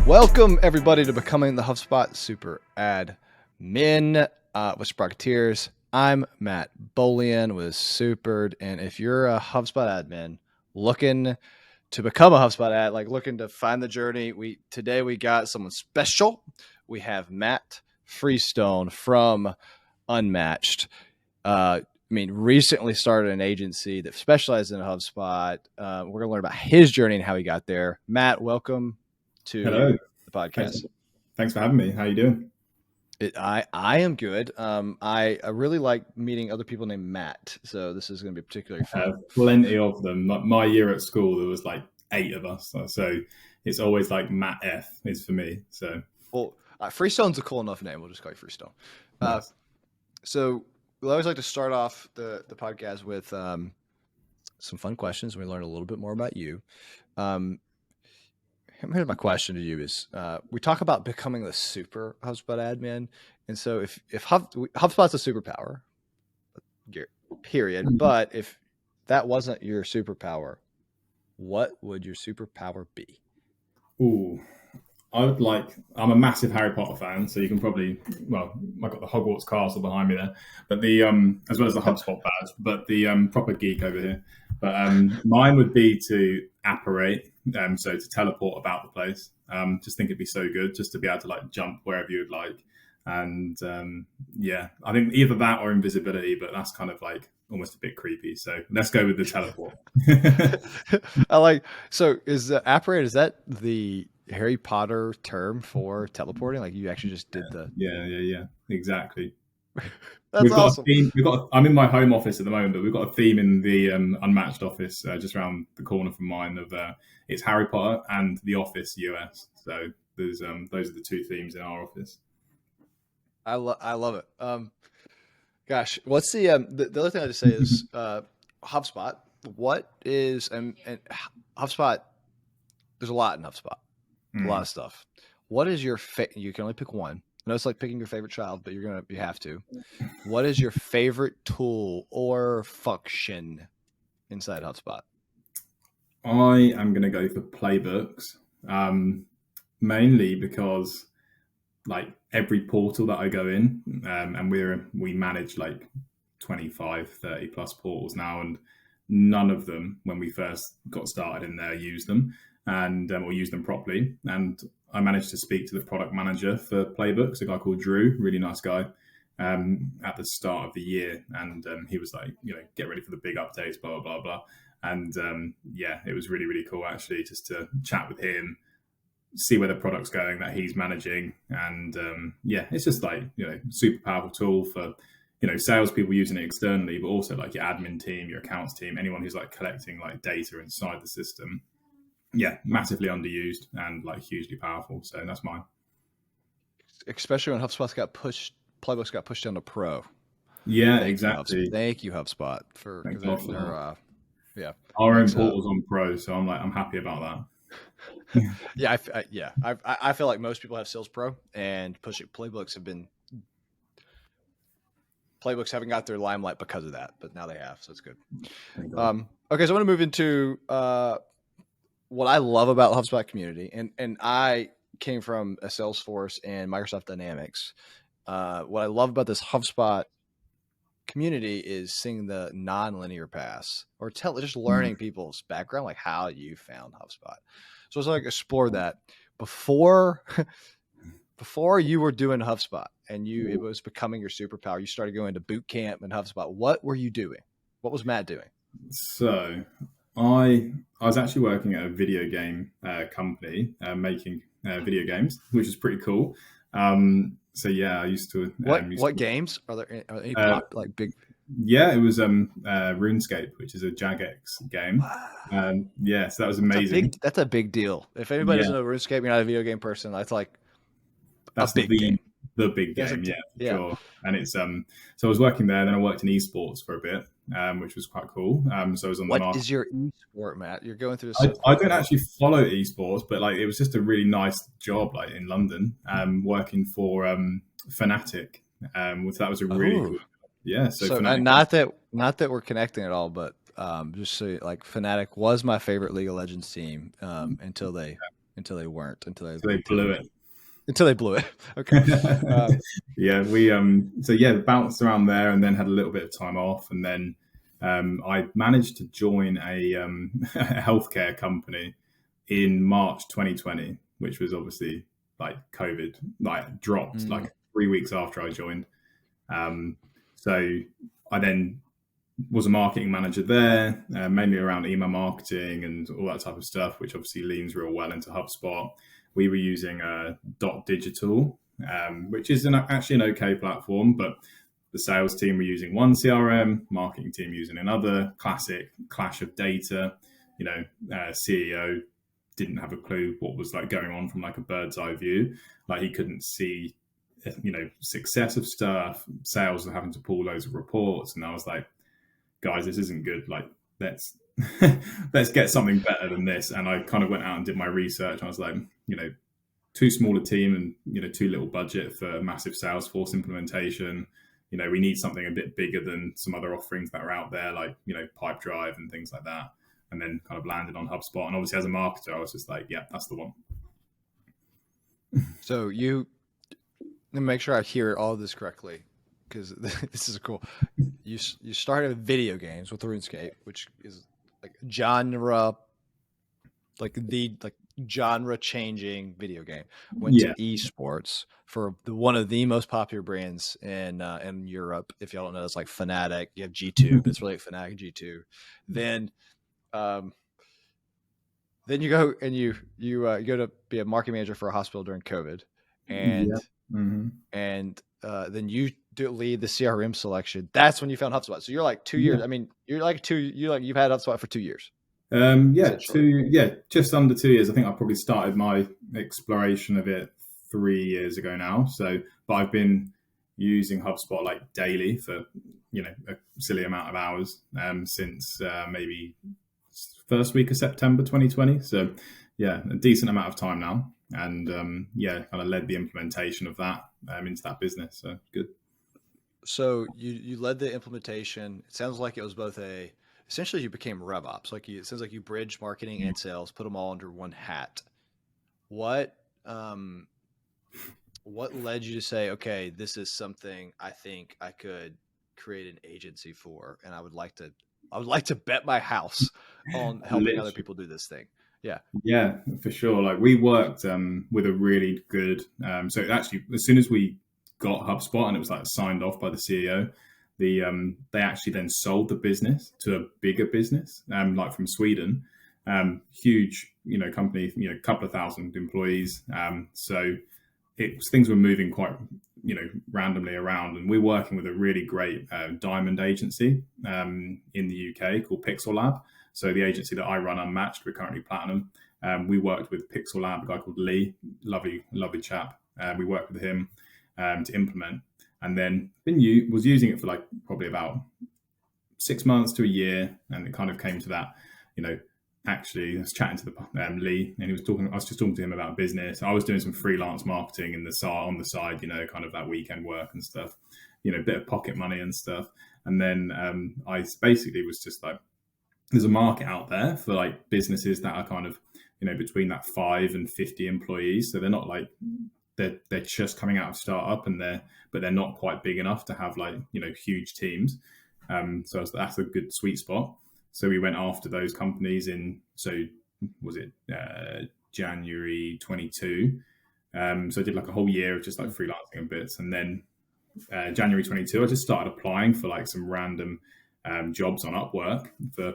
Welcome everybody to becoming the HubSpot super admin with Sprocketeers. I'm Matt Bolian with Supered, and if you're a HubSpot admin looking to become a HubSpot ad, like looking to find the journey, today we got someone special. We have Matt Freestone from Unmatched. Recently started an agency that specializes in HubSpot. We're going to learn about his journey and how he got there. Matt, welcome to the podcast. Thanks for having me. How you doing? I am good. I really like meeting other people named Matt, so this is going to be particularly fun. Plenty of them. My year at school, there was like 8 of us, so it's always like Matt F is for me. So, Freestone's a cool enough name. We'll just call you Freestone. Nice. So we always like to start off the podcast with some fun questions. We learn a little bit more about you. Here's my question to you is, we talk about becoming the super HubSpot admin. And so if HubSpot's a superpower, period. But if that wasn't your superpower, what would your superpower be? Ooh, I'm a massive Harry Potter fan, so you can probably, I've got the Hogwarts castle behind me there, but as well as the HubSpot badge, but the proper geek over here. But mine would be to apparate, so to teleport about the place. Just think it'd be so good just to be able to like jump wherever you'd like. And I think either that or invisibility, but that's kind of like almost a bit creepy. So let's go with the teleport. So is the apparate, is that the Harry Potter term for teleporting? Like you actually just did the... Yeah, exactly. That's awesome. I'm in my home office at the moment, but we've got a theme in the Unmatched office just around the corner from mine of it's Harry Potter and The Office US. So there's those are the two themes in our office. I love it. Gosh, what's the other thing I just say is HubSpot. What is and HubSpot? There's a lot in HubSpot, a lot of stuff. What is your you can only pick one. I know it's like picking your favorite child, but you have to. What is your favorite tool or function inside HubSpot? I am going to go for playbooks, mainly because like every portal that I go in, and we manage like 25, 30 plus portals now, and none of them, when we first got started in there, use them or use them properly. And I managed to speak to the product manager for playbooks, a guy called Drew, really nice guy, at the start of the year. And he was like, get ready for the big updates, blah, blah, blah. And it was really, really cool actually, just to chat with him, see where the product's going that he's managing. And it's just like, super powerful tool for, salespeople using it externally, but also like your admin team, your accounts team, anyone who's like collecting like data inside the system. Yeah, massively underused and like hugely powerful. So that's mine. Especially when playbooks got pushed down to Pro. Yeah, exactly. Thank you, HubSpot, for our own portal's on Pro, so I'm happy about that. I feel like most people have Sales Pro, and playbooks haven't got their limelight because of that, but now they have, so it's good. Okay, so I'm going to move into what I love about the HubSpot community, and I came from a Salesforce and Microsoft Dynamics. What I love about this HubSpot community is seeing the non-linear paths, or just learning people's background, like how you found HubSpot. So it's like explore that before you were doing HubSpot and it was becoming your superpower. You started going to boot camp and HubSpot. What were you doing? What was Matt doing? So I was actually working at a video game company making video games, which is pretty cool. So yeah, I used to. What games are there? Are any like big? Yeah, it was RuneScape, which is a Jagex game. So that was amazing. That's a big deal. If anybody doesn't know RuneScape, you're not a video game person. That's the big game, for sure. And it's so I was working there, then I worked in esports for a bit, which was quite cool. So I was on the What is your esport, Matt? You're going through this. I don't actually follow esports, but like it was just a really nice job, like in London, working for Fnatic. That was a really cool. Yeah. So not that we're connecting at all, but just so like Fnatic was my favorite League of Legends team until they until they weren't, So they blew it. Until they blew it. Okay. Yeah, we bounced around there and then had a little bit of time off, and then I managed to join a healthcare company in March 2020, which was obviously like COVID, like dropped like 3 weeks after I joined. So I then was a marketing manager there, mainly around email marketing and all that type of stuff, which obviously leans real well into HubSpot. We were using Dot Digital, which is actually an okay platform, but the sales team were using one CRM, marketing team using another. Classic clash of data. CEO didn't have a clue what was like going on from like a bird's eye view. Like he couldn't see, success of stuff. Sales were having to pull loads of reports, and I was like, guys, this isn't good. Like, let's let's get something better than this. And I kind of went out and did my research. I was like, too small a team and too little budget for a massive Salesforce implementation. We need something a bit bigger than some other offerings that are out there, like Pipedrive and things like that. And then kind of landed on HubSpot. And obviously, as a marketer, I was just like, yeah, that's the one. So let me make sure I hear all of this correctly, because this is cool. You started video games with RuneScape, which is like genre, genre changing video game. Went to esports for one of the most popular brands in Europe. If y'all don't know, it's like Fnatic. You have G2, but it's really like Fnatic G2. Then you go and you go to be a marketing manager for a hospital during COVID, and then you lead the CRM selection. That's when you found HubSpot. So you're like 2 years. I mean, you've had HubSpot for 2 years. Just under 2 years. I think I probably started my exploration of it 3 years ago now. But I've been using HubSpot like daily for a silly amount of hours since maybe first week of September 2020. So a decent amount of time now, and kind of led the implementation of that into that business. So good. So you led the implementation. It sounds like it was both essentially you became RevOps. It sounds like you bridged marketing and sales, put them all under one hat. What led you to say, okay, this is something I think I could create an agency for, and I would like to bet my house on helping other people do this thing. Yeah, for sure. Like we worked with a really good. So actually, as soon as we got HubSpot and it was like signed off by the CEO, they actually then sold the business to a bigger business, like from Sweden, huge, company, a couple of thousand employees. So things were moving quite, randomly around, and we're working with a really great diamond agency in the UK called Pixel Lab. So the agency that I run, Unmatched, we're currently platinum. We worked with Pixel Lab, a guy called Lee, lovely chap. We worked with him to implement, and then was using it for like probably about 6 months to a year, and it kind of came to that. Actually, I was chatting to Lee, and I was just talking to him about business. I was doing some freelance marketing on the side, kind of that weekend work and stuff, a bit of pocket money and stuff. And then I basically was just like, there's a market out there for like businesses that are kind of, between that 5 and 50 employees. So they're not like, they're just coming out of startup, but they're not quite big enough to have like, huge teams. So that's a good sweet spot. So we went after those companies was it January 22? So I did like a whole year of just like freelancing and bits. And then January 22, I just started applying for like some random jobs on Upwork for,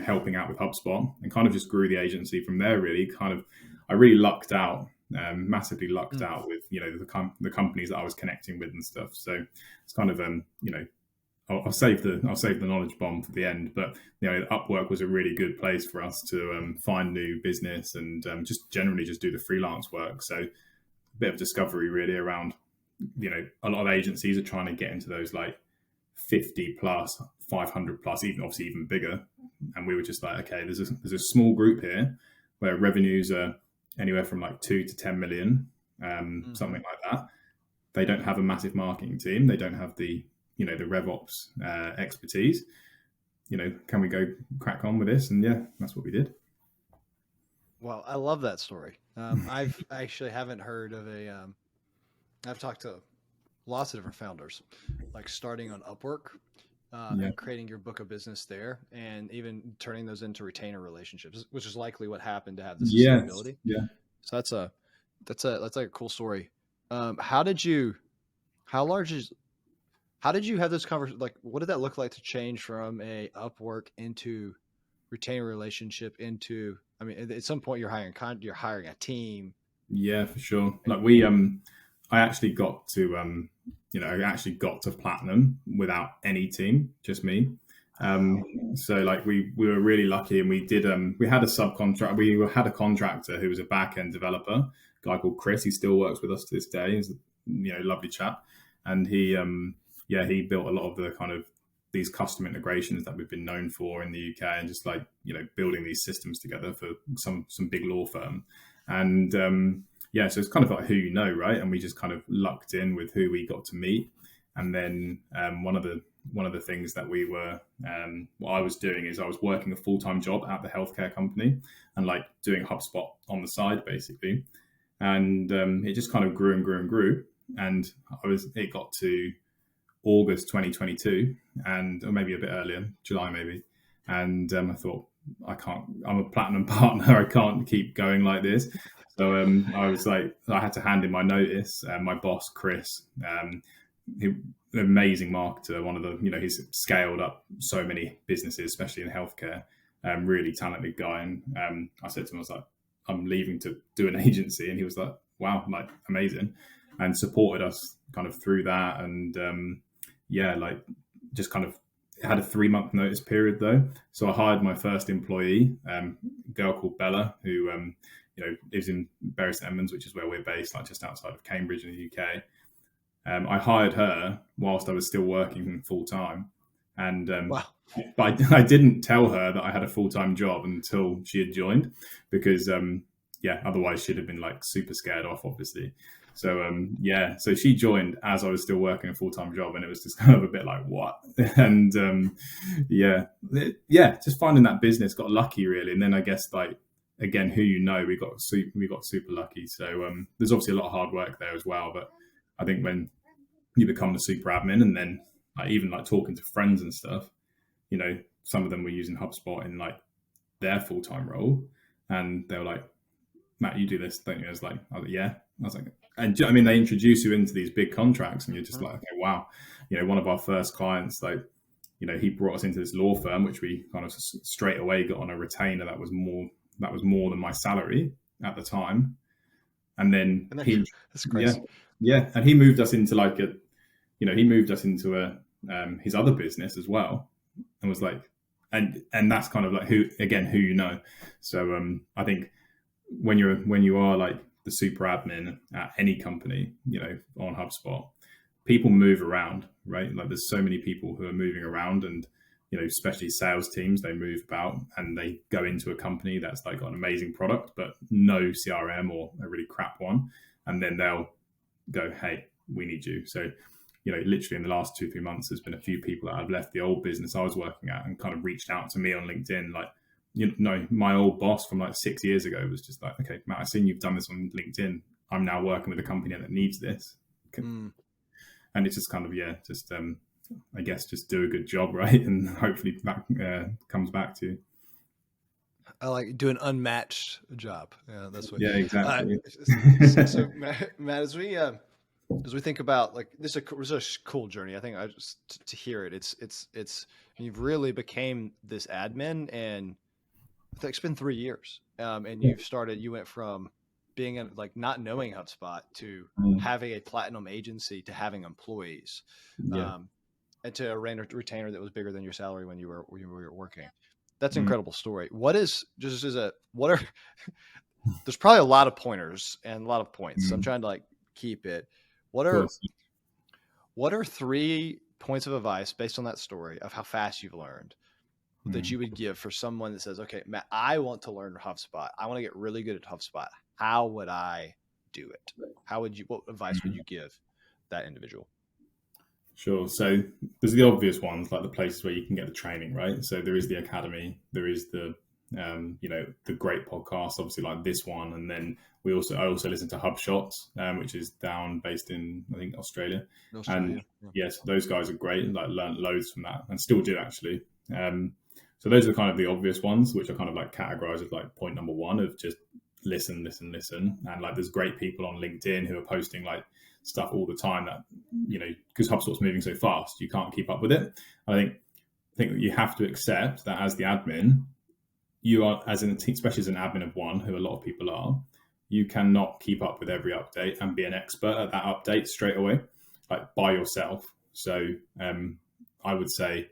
helping out with HubSpot, and kind of just grew the agency from there, really. I really lucked out, massively lucked out with, the companies that I was connecting with and stuff. So it's kind of, I'll save the knowledge bomb for the end, but Upwork was a really good place for us to find new business and just generally just do the freelance work. So a bit of discovery really around, a lot of agencies are trying to get into those like 50 plus, 500 plus, even bigger. And we were just like, okay, there's a small group here where revenues are anywhere from like 2 to 10 million, something like that. They don't have a massive marketing team. They don't have the the RevOps expertise. Can we go crack on with this? And yeah, that's what we did. Well, I love that story. I've actually haven't heard of I've talked to lots of different founders, like starting on Upwork Yeah. and creating your book of business there, and even turning those into retainer relationships, which is likely what happened to have the Yes. sustainability. Yeah. So that's like a cool story. How did you? How large is? How did you have this conversation? Like, what did that look like to change from a Upwork into retainer relationship into? I mean, at some point you're hiring a team. Yeah, for sure. And, Like I actually got to, I actually got to platinum without any team, just me. wow. So like we were really lucky, and we had a subcontract. We had a contractor who was a back end developer, a guy called Chris. He still works with us to this day. He's a lovely chap, and he built a lot of the kind of these custom integrations that we've been known for in the UK, and just like building these systems together for some big law firm. And so it's kind of like who you know, right? And we just kind of lucked in with who we got to meet. And then one of the things that what I was doing is I was working a full-time job at the healthcare company and like doing HubSpot on the side basically. And it just kind of grew and grew and grew. And it got to August 2022, or maybe a bit earlier, July maybe. And I thought, I'm a platinum partner. I can't keep going like this. So I was like, I had to hand in my notice. My boss, Chris, an amazing marketer, one of the, he's scaled up so many businesses, especially in healthcare, really talented guy. And I said to him, I was like, I'm leaving to do an agency. And he was like, wow, like amazing. And supported us kind of through that. And just kind of had a 3-month notice period though. So I hired my first employee, a girl called Bella, who lives in Bury St Edmunds, which is where we're based, like just outside of Cambridge in the UK. I hired her whilst I was still working full time, and Wow. but I didn't tell her that I had a full-time job until she had joined, because otherwise she'd have been like super scared off, obviously. So so she joined as I was still working a full-time job, and it was just kind of a bit like, what? And just finding that business, got lucky really. And then I guess like, again, who we got super lucky. So there's obviously a lot of hard work there as well, but I think when you become the super admin, and then even like talking to friends and stuff, some of them were using HubSpot in like their full-time role, and they were like, Matt, you do this, don't you? I was like, yeah. I was like, and I mean, they introduce you into these big contracts, and you're just like, okay, wow. One of our first clients, like, he brought us into this law firm, which we kind of straight away got on a retainer that was more than my salary at the time. And then that's crazy. Yeah. And he moved us into like his other business as well, and was like, and that's kind of like who you know. So I think when you are like the super admin at any company, on HubSpot, people move around, right? Like there's so many people who are moving around, and especially sales teams, they move about and they go into a company that's like got an amazing product but no CRM or a really crap one, and then they'll go, hey, we need you. So literally in the last 2-3 months, there's been a few people that have left the old business I was working at and kind of reached out to me on LinkedIn, like, my old boss from like 6 years ago was just like, okay, Matt, I've seen you've done this on LinkedIn. I'm now working with a company that needs this. And it's just kind of, I guess just do a good job, right? And hopefully that comes back to you. I like do an unmatched job. Yeah, that's what. Yeah, exactly. So Matt, as we think about like this is a cool journey. I think to hear it, it's you've really became this admin, and it's been 3 years. And you went from being like not knowing HubSpot to having a platinum agency to having employees, and to a retainer that was bigger than your salary when you were working. That's an incredible story. There's probably a lot of pointers and a lot of points. So I'm trying to like keep it. What are 3 points of advice based on that story of how fast you've learned that you would give for someone that says, okay, Matt, I want to learn HubSpot. I want to get really good at HubSpot. How would I do it? What advice would you give that individual? Sure. So there's the obvious ones, like the places where you can get the training, right? So there is the academy, there is the the great podcasts, obviously like this one. And then I also listen to HubShots, which is based in, I think, Australia. And yes, those guys are great. Like learned loads from that and still do actually. So those are kind of the obvious ones, which are kind of like categorized as like point number one of just listen. And like there's great people on LinkedIn who are posting like stuff all the time that, because HubSpot's moving so fast, you can't keep up with it. I think that you have to accept that as the admin, you are, especially as an admin of one, who a lot of people are, you cannot keep up with every update and be an expert at that update straight away, like by yourself. So I would say,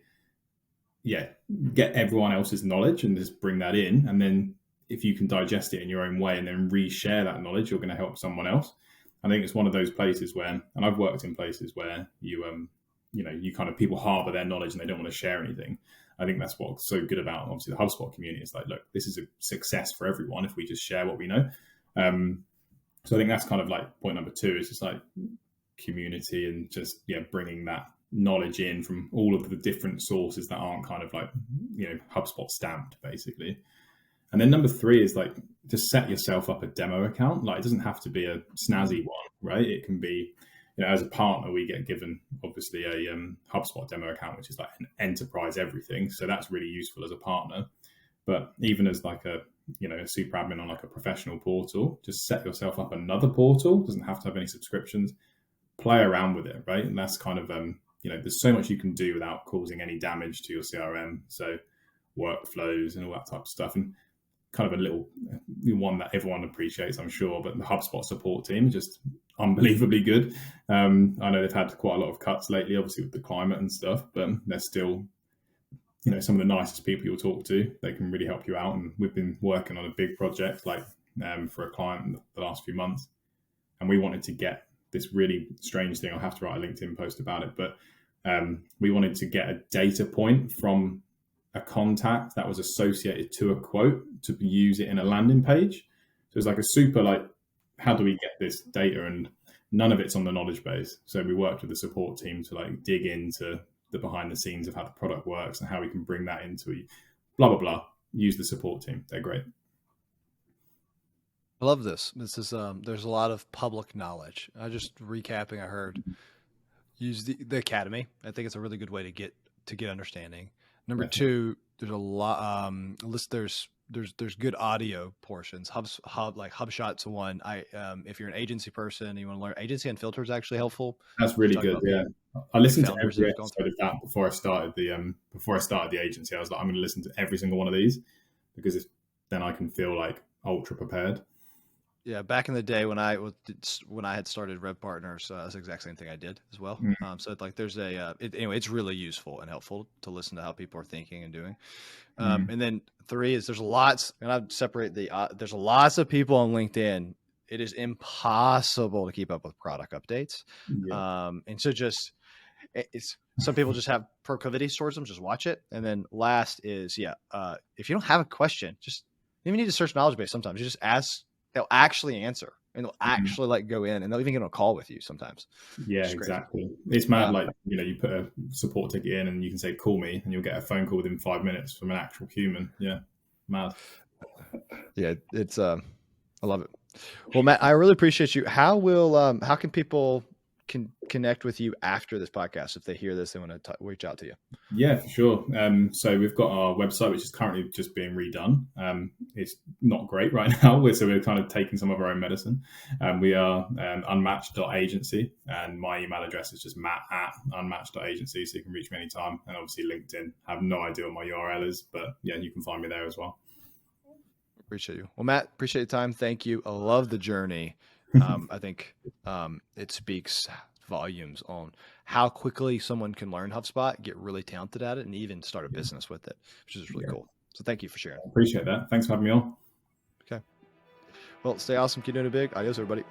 get everyone else's knowledge and just bring that in. And then if you can digest it in your own way and then reshare that knowledge, you're going to help someone else. I think it's one of those places where, and I've worked in places where you kind of people harbor their knowledge and they don't want to share anything. I think that's what's so good about obviously the HubSpot community. It's like, look, this is a success for everyone if we just share what we know. So I think that's kind of like point number two, is just like community and just, bringing that knowledge in from all of the different sources that aren't kind of like, HubSpot stamped basically. And then number three is like, just set yourself up a demo account. Like it doesn't have to be a snazzy one, right? It can be, as a partner, we get given obviously a HubSpot demo account, which is like an enterprise everything. So that's really useful as a partner. But even as like a super admin on like a professional portal, just set yourself up another portal. Doesn't have to have any subscriptions. Play around with it, right? And that's kind of there's so much you can do without causing any damage to your CRM. So workflows and all that type of stuff, and kind of a little one that everyone appreciates, I'm sure. But the HubSpot support team is just unbelievably good. I know they've had quite a lot of cuts lately, obviously with the climate and stuff, but they're still, some of the nicest people you'll talk to. They can really help you out. And we've been working on a big project for a client the last few months, and we wanted to get this really strange thing. I'll have to write a LinkedIn post about it, but we wanted to get a data point from a contact that was associated to a quote to use it in a landing page. So it's like a super how do we get this data? And none of it's on the knowledge base. So we worked with the support team to dig into the behind the scenes of how the product works and how we can bring that into blah, blah, blah. Use the support team. They're great. I love this. This is there's a lot of public knowledge. Just recapping, I heard use the academy. I think it's a really good way to get understanding. Number two, there's a lot. There's good audio portions. HubShot's one. If you're an agency person and you want to learn, agency and filter is actually helpful. That's really good. Yeah, I listened to every episode of that before I started the agency. I was like, I'm going to listen to every single one of these because then I can feel like ultra prepared. Yeah, back in the day when I had started Rev Partners, that's the exact same thing I did as well. So there's anyway, it's really useful and helpful to listen to how people are thinking and doing. And then three is there's lots, and I'd separate there's lots of people on LinkedIn. It is impossible to keep up with product updates. Yeah. And so some people just have proclivities towards them. Just watch it. And then last is, if you don't have a question, just you need to search knowledge base. Sometimes you just ask. They'll actually answer and they'll actually go in and they'll even get on a call with you sometimes. Yeah, exactly. It's mad. You put a support ticket in and you can say, call me, and you'll get a phone call within 5 minutes from an actual human. Yeah. Mad. Yeah. It's, I love it. Well, Matt, I really appreciate you. How can people connect with you after this podcast? If they hear this, they want to reach out to you. Yeah, for sure. So we've got our website, which is currently just being redone. It's not great right now. We're kind of taking some of our own medicine. We are unmatched.agency, and my email address is just matt@unmatched.agency. So you can reach me anytime. And obviously LinkedIn. I have no idea what my URL is, but yeah, you can find me there as well. Appreciate you. Well, Matt, appreciate your time. Thank you. I love the journey. I think it speaks volumes on how quickly someone can learn HubSpot, get really talented at it, and even start a business with it, which is really cool. So thank you for sharing. Appreciate that. Thanks for having me on. Okay. Well, stay awesome. Keep doing it big. Adios, everybody.